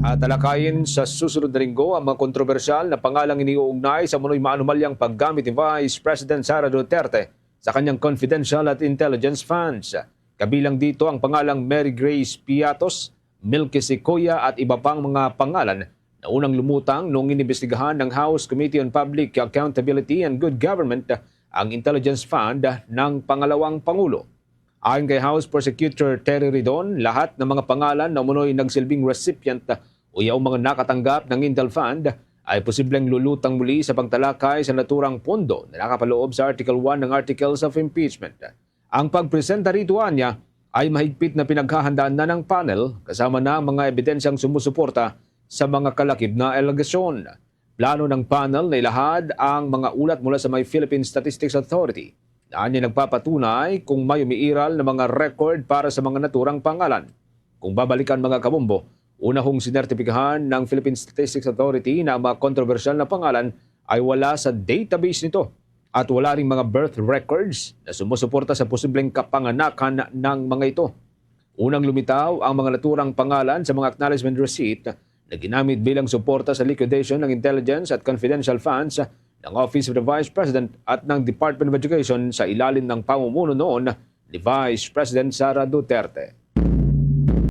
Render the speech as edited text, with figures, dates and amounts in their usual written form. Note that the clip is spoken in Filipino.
Talakayin sa susunod na linggo ang mga kontrobersyal na pangalang iniuugnay sa munoy maanumalyang paggamit ni Vice President Sara Duterte sa kanyang confidential at intelligence funds. Kabilang dito ang pangalang Mary Grace Piatos, Milky Sequoia at iba pang mga pangalan na unang lumutang noong inimbestigahan ng House Committee on Public Accountability and Good Government ang intelligence fund ng pangalawang Pangulo. Ayon kay House Prosecutor Terry Ridon, lahat ng mga pangalan na umunoy nagsilbing recipient o yaong mga nakatanggap ng Intel Fund ay posibleng lulutang muli sa pagtalakay sa naturang pondo na nakapaloob sa Article 1 ng Articles of Impeachment. Ang pagpresenta rito niya ay mahigpit na pinaghahandaan na ng panel kasama na ang mga ebidensyang sumusuporta sa mga kalakip na alegasyon. Plano ng panel na ilahad ang mga ulat mula sa may Philippine Statistics Authority na nagpapatunay kung may umiiral na mga record para sa mga naturang pangalan. Kung babalikan mga kabombo, una hong sinertipikahan ng Philippine Statistics Authority na ang mga kontrobersyal na pangalan ay wala sa database nito at wala ring mga birth records na sumusuporta sa posibleng kapanganakan ng mga ito. Unang lumitaw ang mga naturang pangalan sa mga acknowledgement receipt na ginamit bilang suporta sa liquidation ng intelligence at confidential funds ng Office of the Vice President at ng Department of Education sa ilalim ng pamumuno noon ni Vice President Sara Duterte.